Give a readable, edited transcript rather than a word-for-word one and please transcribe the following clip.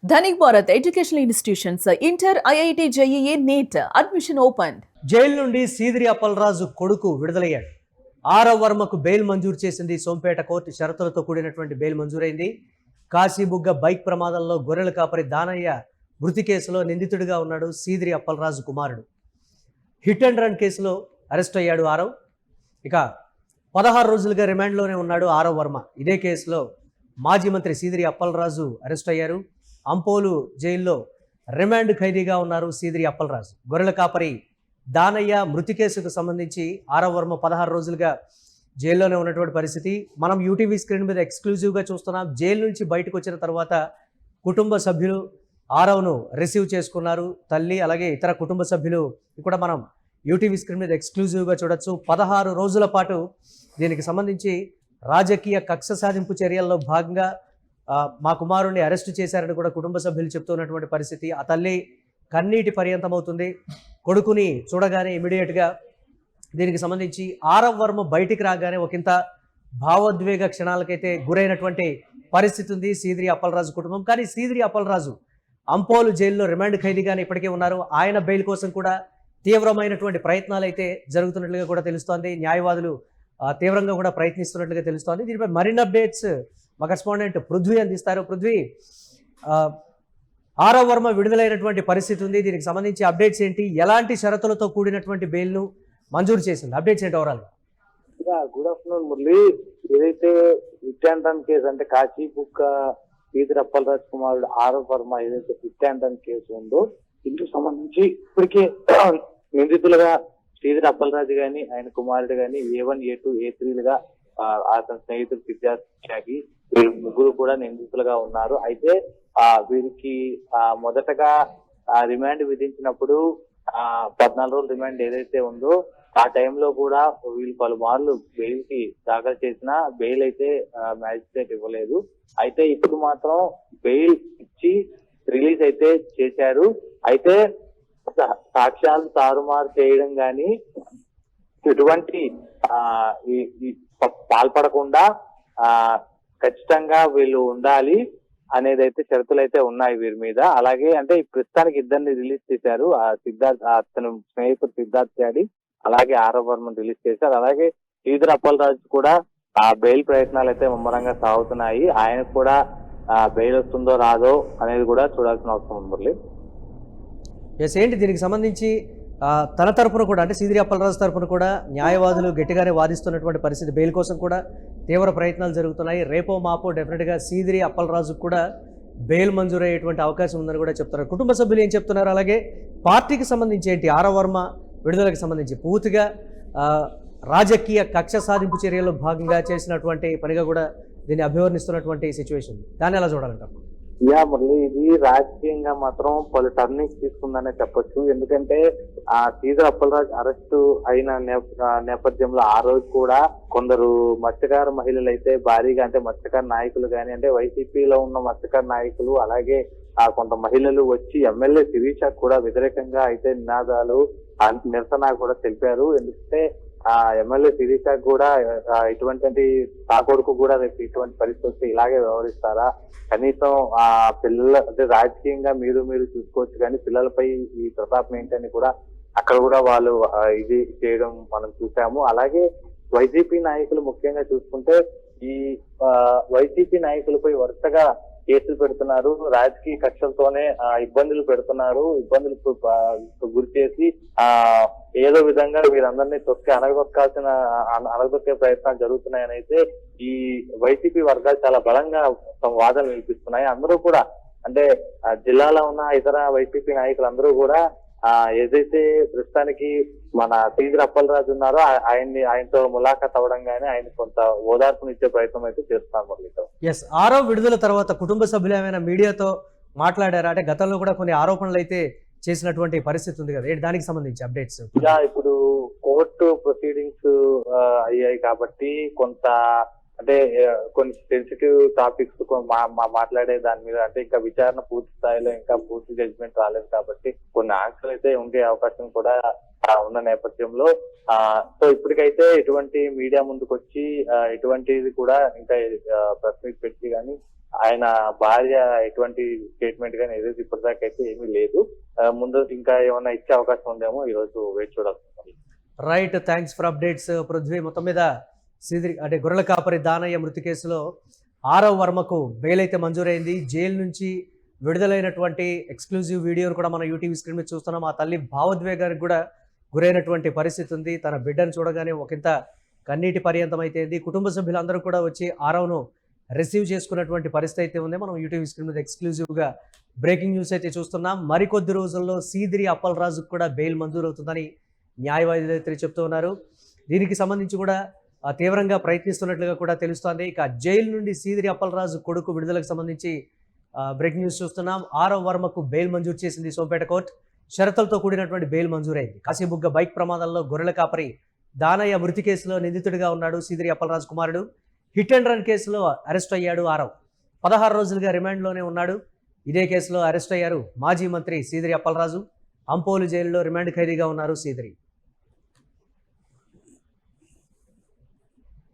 Dhanik Bharat Educational Institutions, Inter, IIT, JEE, NEET, admission opened. Jail నుండి సీదిరి అప్పలరాజు కొడుకు విడుదలయ్యాడు. ఆరవ వర్మకు bail మంజూరు చేసింది సోంపేట కోర్టు. షరతులతో కూడినటువంటి బెయిల్ మంజూరైంది. కాశీబుగ్గ బైక్ ప్రమాదంలో గొర్రెల కాపరి దానయ్య మృతి కేసులో నిందితుడిగా ఉన్నాడు సీదిరి అప్పలరాజు కుమారుడు. హిట్ అండ్ రన్ కేసులో అరెస్ట్ అయ్యాడు ఆరవ్. ఇక 16 రోజులుగా రిమాండ్లోనే ఉన్నాడు ఆరవ్ వర్మ. ఇదే కేసులో మాజీ మంత్రి సీదిరి అప్పలరాజు అరెస్ట్ అయ్యారు. అంపోలు జైల్లో రిమాండ్ ఖైదీగా ఉన్నారు సీదిరి అప్పలరాజు. గొర్రెల కాపరి దానయ్య మృతి కేసుకు సంబంధించి ఆరవ్ వర్మ 16 రోజులుగా జైల్లోనే ఉన్నటువంటి పరిస్థితి మనం యూటీవీ స్క్రీన్ మీద ఎక్స్క్లూజివ్గా చూస్తున్నాం. జైలు నుంచి బయటకు వచ్చిన తర్వాత కుటుంబ సభ్యులు ఆరవ్ను రిసీవ్ చేసుకున్నారు. తల్లి అలాగే ఇతర కుటుంబ సభ్యులు కూడా మనం యూటీవీ స్క్రీన్ మీద ఎక్స్క్లూజివ్గా చూడొచ్చు. 16 రోజుల పాటు దీనికి సంబంధించి రాజకీయ కక్ష సాధింపు చర్యల్లో భాగంగా మా కుమారుడిని అరెస్టు చేశారని కూడా కుటుంబ సభ్యులు చెప్తున్నటువంటి పరిస్థితి. ఆ తల్లి కన్నీటి పర్యంతమవుతుంది. కొడుకుని చూడగానే ఇమీడియట్గా దీనికి సంబంధించి ఆరవ్ వర్మ బయటికి రాగానే ఒకంత భావోద్వేగ క్షణాలకైతే గురైనటువంటి పరిస్థితి ఉంది సీదిరి అప్పలరాజు కుటుంబం. కానీ సీదిరి అప్పలరాజు అంపోలు జైల్లో రిమాండ్ ఖైదీగానే ఇప్పటికే ఉన్నారు. ఆయన బెయిల్ కోసం కూడా తీవ్రమైనటువంటి ప్రయత్నాలు అయితే జరుగుతున్నట్లుగా కూడా తెలుస్తోంది. న్యాయవాదులు తీవ్రంగా కూడా ప్రయత్నిస్తున్నట్లుగా తెలుస్తోంది. దీనిపై మరిన్ని అప్డేట్స్ మా కరెస్పాండెంట్ పృథ్వీ అందిస్తారు. పృథ్వీ, ఆరవ్ వర్మ విడుదలైనటువంటి పరిస్థితి ఉంది. దీనికి సంబంధించి అప్డేట్స్ ఏంటి? ఎలాంటి షరతులతో కూడినటువంటి బెయిల్ను మంజూరు చేసింది? అప్డేట్స్ ఏంటి ఓవరాల్? Good afternoon Murali. ఏదైతే హిట్ అండ్ రన్ కేసు అంటే కాశీబుగ్గ సీదిరి అప్పలరాజు కుమారుడు ఆరవ్ వర్మ ఏదైతే హిట్ అండ్ రన్ కేసు ఉందో ఇందుకు సంబంధించి ఇప్పటికే నిందితులుగా సీదిరి అప్పలరాజు గాని ఆయన కుమారుడు గాని A1, A2, A3లుగా అతని స్నేహితుడు సిద్ధార్థ్ త్యాగి వీరు ముగ్గురు కూడా నిందితులుగా ఉన్నారు. అయితే వీరికి మొదటగా రిమాండ్ విధించినప్పుడు 14 రోజుల రిమాండ్ ఏదైతే ఉందో ఆ టైంలో కూడా వీళ్ళు పలుమార్లు బెయిల్ కి దాఖలు చేసిన బెయిల్ అయితే మ్యాజిస్ట్రేట్ ఇవ్వలేదు. అయితే ఇప్పుడు మాత్రం బెయిల్ ఇచ్చి రిలీజ్ అయితే చేశారు. అయితే సాక్ష్యాలు తారుమారు చేయడం గాని ఎటువంటి పాల్పడకుండా ఖచ్చితంగా వీళ్ళు ఉండాలి అనేది అయితే షరతులు అయితే ఉన్నాయి వీరి మీద. అలాగే అంటే ఈ ప్రస్తుతానికి ఇద్దరిని రిలీజ్ చేశారు. అతను స్నేహితుడు సిద్ధార్థ్ త్యాగి అలాగే ఆరవ్ వర్మను రిలీజ్ చేశారు. అలాగే సీదిరి అప్పలరాజు కూడా బెయిల్ ప్రయత్నాలు అయితే ముమ్మరంగా సాగుతున్నాయి. ఆయనకు కూడా బెయిల్ వస్తుందో రాదో అనేది కూడా చూడాల్సిన అవసరం ఉంది మురళి. ఎస్, ఏంటి దీనికి సంబంధించి తన తరపున కూడా అంటే సీదిరి అప్పలరాజు తరపున కూడా న్యాయవాదులు గట్టిగానే వాదిస్తున్నటువంటి పరిస్థితి. బెయిల్ కోసం కూడా తీవ్ర ప్రయత్నాలు జరుగుతున్నాయి. రేపో మాపో డెఫినెట్గా సీదిరి అప్పలరాజు కూడా బెయిల్ మంజూరయ్యేటువంటి అవకాశం ఉందని కూడా చెప్తున్నారు. కుటుంబ సభ్యులు ఏం చెప్తున్నారు? అలాగే పార్టీకి సంబంధించి ఏంటి? ఆరవ్ వర్మ విడుదలకు సంబంధించి పూర్తిగా రాజకీయ కక్ష సాధింపు చర్యల్లో భాగంగా చేసినటువంటి పనిగా కూడా దీన్ని అభివర్ణిస్తున్నటువంటి సిచ్యువేషన్. దాన్ని ఎలా చూడాలంటారు? మురళి, ఇది రాజకీయంగా మాత్రం పలు టర్నింగ్స్ తీసుకుందనే చెప్పొచ్చు. ఎందుకంటే సీదిరి అప్పలరాజు అరెస్టు అయిన నేపథ్యంలో ఆ రోజు కూడా కొందరు మత్స్యకార మహిళలు అయితే భారీగా అంటే మత్స్యకార నాయకులు కానీ అంటే వైసీపీలో ఉన్న మత్స్యకార నాయకులు అలాగే కొంత మహిళలు వచ్చి ఎమ్మెల్యే శిరీష కూడా వ్యతిరేకంగా అయితే నినాదాలు నిరసన కూడా తెలిపారు. ఎందుకంటే ఎమ్మెల్యే శిరీష కూడా ఇటువంటి ఆ కొడుకు కూడా రేపు ఇటువంటి పరిస్థితి వస్తే ఇలాగే వ్యవహరిస్తారా? కనీసం పిల్లల అంటే రాజకీయంగా మీరు చూసుకోవచ్చు కానీ పిల్లలపై ఈ ప్రతాపం ఏంటని కూడా అక్కడ కూడా వాళ్ళు ఇది చేయడం మనం చూసాము. అలాగే వైసీపీ నాయకులు ముఖ్యంగా చూసుకుంటే ఈ వైసీపీ నాయకులపై వరుసగా కేసులు పెడుతున్నారు. రాజకీయ కక్షలతోనే ఇబ్బందులు పెడుతున్నారు. ఇబ్బందులకు గురి చేసి ఏదో విధంగా వీరందరినీ అణగదొక్కే ప్రయత్నాలు జరుగుతున్నాయని అయితే ఈ వైసీపీ వర్గాలు చాలా బలంగా తమ వాదనలు వినిపిస్తున్నాయి. అందరూ కూడా అంటే జిల్లాలో ఉన్న ఇతర వైసీపీ నాయకులందరూ కూడా ఏదైతే ప్రస్తుతానికి మన సీదిరి అప్పలరాజు ఉన్నారో ఆయనతో ములాఖాత్ అవ్వడం గానీ ఆయన కొంత ఓదార్పునిచ్చే ప్రయత్నం అయితే చేస్తున్నారు. ఎస్, ఆరవ్ విడుదల తర్వాత కుటుంబ సభ్యులు ఏమైనా మీడియాతో మాట్లాడారా? అంటే గతంలో కూడా కొన్ని ఆరోపణలు అయితే చేసినటువంటి పరిస్థితి ఉంది కదా, దానికి సంబంధించి అప్డేట్స్? ఇప్పుడు కోర్టు ప్రొసీడింగ్స్ అయ్యాయి కాబట్టి కొంత అంటే కొన్ని సెన్సిటివ్ టాపిక్స్ మాట్లాడే దాని మీద అంటే ఇంకా విచారణ పూర్తి స్థాయిలో ఇంకా పూర్తి జడ్జిమెంట్ రాలేదు కాబట్టి కొన్ని ఆంక్షలు అయితే ఉండే అవకాశం కూడా ఉన్న నేపథ్యంలో సో ఇప్పటికైతే ఎటువంటి మీడియా ముందుకు వచ్చి ఎటువంటిది కూడా ఇంకా ప్రెస్ మీట్ పెట్టి కానీ ఆయన భార్య ఎటువంటి స్టేట్మెంట్ కానీ ఏదైతే ఇప్పటిదాకా అయితే ఏమీ లేదు. ముందు ఇంకా ఏమైనా ఇచ్చే అవకాశం ఉందేమో ఈ రోజు వేచి చూడాల్సింది. Right, thanks for updates Prithvi. మొత్తం మీద సీదిరి అంటే గొర్రెల కాపరి దానయ్య మృతి కేసులో ఆరవ్ వర్మకు బెయిల్ అయితే మంజూరైంది. జైలు నుంచి విడుదలైనటువంటి ఎక్స్క్లూజివ్ వీడియోను కూడా మనం యూటీవీ స్క్రీన్ మీద చూస్తున్నాం. ఆ తల్లి భావోద్వేగానికి కూడా గురైనటువంటి పరిస్థితి ఉంది. తన బిడ్డను చూడగానే ఒకంత కన్నీటి పర్యంతం అయితే కుటుంబ సభ్యులందరూ కూడా వచ్చి ఆరవ్ను రిసీవ్ చేసుకున్నటువంటి పరిస్థితి అయితే ఉంది. మనం యూటీవీ స్క్రీన్ మీద ఎక్స్క్లూజివ్గా బ్రేకింగ్ న్యూస్ అయితే చూస్తున్నాం. మరికొద్ది రోజుల్లో సీదిరి అప్పలరాజుకు కూడా బెయిల్ మంజూరు అవుతుందని న్యాయవాదులు అయితే చెప్తూ ఉన్నారు. దీనికి సంబంధించి కూడా తీవ్రంగా ప్రయత్నిస్తున్నట్లుగా కూడా తెలుస్తోంది. ఇక జైలు నుండి సీదిరి అప్పలరాజు కొడుకు విడుదలకు సంబంధించి బ్రేకింగ్ న్యూస్ చూస్తున్నాం. ఆరవ్ వర్మకు బెయిల్ మంజూరు చేసింది సోంపేట కోర్టు. షరతులతో కూడినటువంటి బెయిల్ మంజూరైంది. కాశీబుగ్గ బైక్ ప్రమాదంలో గొర్రెల కాపరి దానయ్య మృతి కేసులో నిందితుడిగా ఉన్నాడు సీదిరి అప్పలరాజు కుమారుడు. హిట్ అండ్ రన్ కేసులో అరెస్ట్ అయ్యాడు ఆరవ్. 16 రోజులుగా రిమాండ్లోనే ఉన్నాడు. ఇదే కేసులో అరెస్ట్ అయ్యారు మాజీ మంత్రి సీదిరి అప్పలరాజు. అంపోలు జైలులో రిమాండ్ ఖైదీగా ఉన్నారు సీదిరి.